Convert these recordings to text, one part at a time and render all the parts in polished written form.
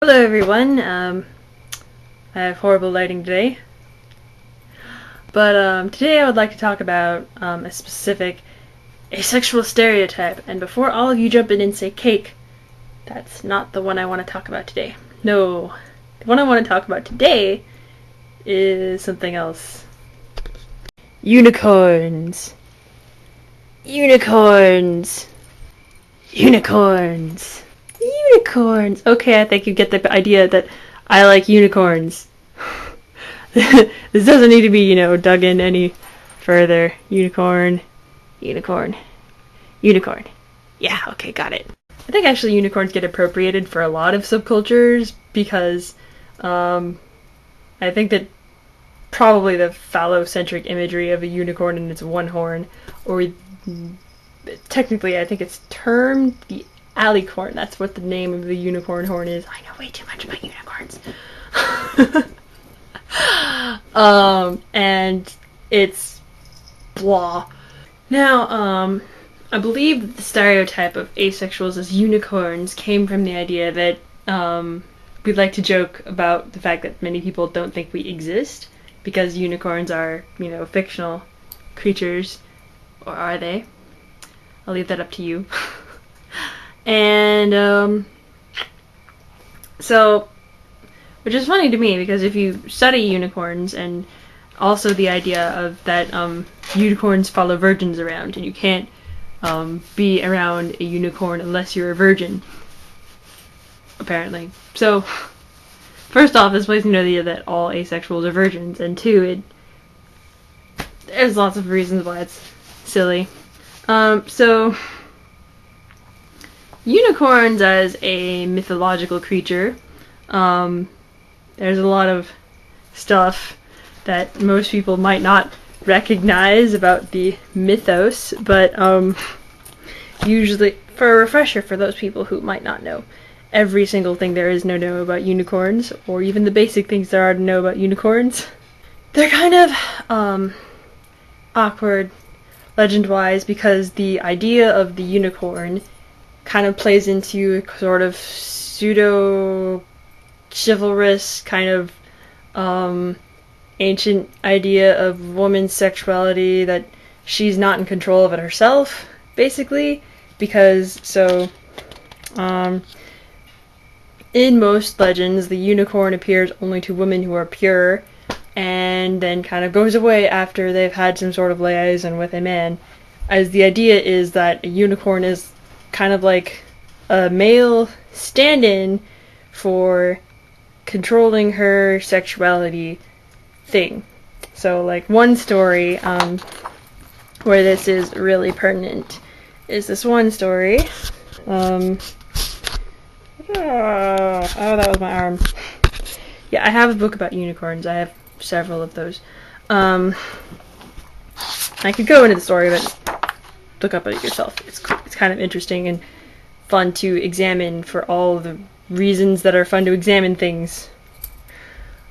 Hello everyone, I have horrible lighting today, but today I would like to talk about a specific asexual stereotype, and before all of you jump in and say cake, that's not the one I want to talk about today. No, the one I want to talk about today is something else. Unicorns. Unicorns. Unicorns. Unicorns! Okay, I think you get the idea that I like unicorns. This doesn't need to be, dug in any further. Unicorn. Unicorn. Unicorn. Yeah, okay, got it. I think actually unicorns get appropriated for a lot of subcultures because I think that probably the phallocentric imagery of a unicorn and its one horn, or technically I think it's termed the alicorn. That's what the name of the unicorn horn is. I know way too much about unicorns. And it's blah. Now, I believe that the stereotype of asexuals as unicorns came from the idea that we'd like to joke about the fact that many people don't think we exist because unicorns are, fictional creatures. Or are they? I'll leave that up to you. And, so, which is funny to me because if you study unicorns and also the idea of that, unicorns follow virgins around and you can't, be around a unicorn unless you're a virgin. Apparently. So, first off, this plays into the idea that all asexuals are virgins, and two, there's lots of reasons why it's silly. So, unicorns as a mythological creature, there's a lot of stuff that most people might not recognize about the mythos, but usually, for a refresher for those people who might not know every single thing there is to know about unicorns, or even the basic things there are to know about unicorns, they're kind of awkward legend-wise because the idea of the unicorn kind of plays into a sort of pseudo-chivalrous kind of ancient idea of woman's sexuality, that she's not in control of it herself, basically, because, in most legends, the unicorn appears only to women who are pure, and then kind of goes away after they've had some sort of liaison with a man, as the idea is that a unicorn is kind of like a male stand-in for controlling her sexuality thing. So, like, one story where this is really pertinent is this one story. Oh, that was my arm. Yeah, I have a book about unicorns. I have several of those. I could go into the story, but look up it yourself. It's kind of interesting and fun to examine for all the reasons that are fun to examine things,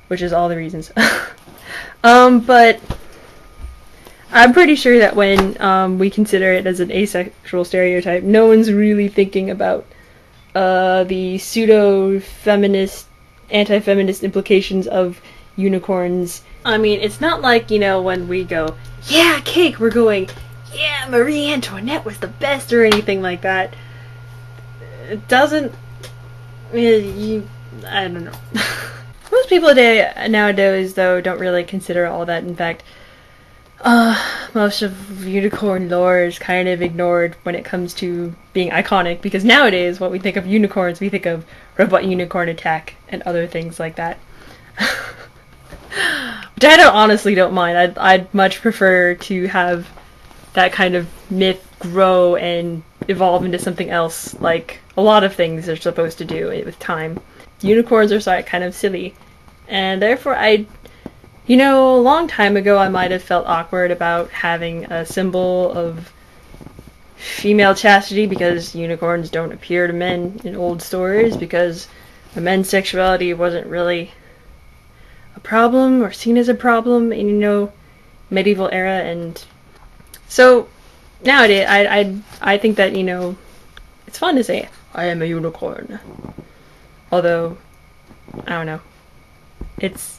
which is all the reasons. But I'm pretty sure that when we consider it as an asexual stereotype, no one's really thinking about the pseudo-feminist, anti-feminist implications of unicorns. I mean, it's not like, when we go, yeah, cake, we're going, yeah, Marie Antoinette was the best, or anything like that. It doesn't, I don't know. Most people nowadays, though, don't really consider all that. In fact, most of unicorn lore is kind of ignored when it comes to being iconic, because nowadays, when we think of unicorns, we think of Robot Unicorn Attack and other things like that. Which I honestly don't mind. I'd much prefer to have that kind of myth grow and evolve into something else, like a lot of things are supposed to do with time. Unicorns are kind of silly, and therefore a long time ago I might have felt awkward about having a symbol of female chastity, because unicorns don't appear to men in old stories, because the men's sexuality wasn't really a problem or seen as a problem in medieval era. And so nowadays I think that it's fun to say I am a unicorn, although I don't know. It's,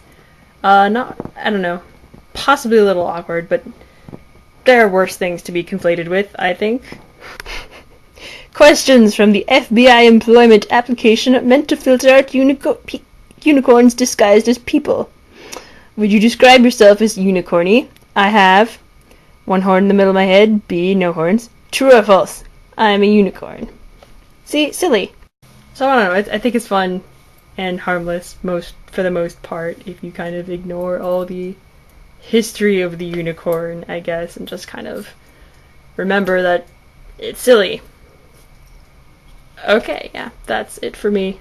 not, I don't know, possibly a little awkward, but there are worse things to be conflated with, I think. Questions from the FBI employment application meant to filter out unicorns disguised as people. Would you describe yourself as unicorny? I have one horn in the middle of my head, B, no horns. True or false? I am a unicorn. See, silly. So I don't know, I think it's fun and harmless for the most part if you kind of ignore all the history of the unicorn, I guess, and just kind of remember that it's silly. Okay, yeah, that's it for me.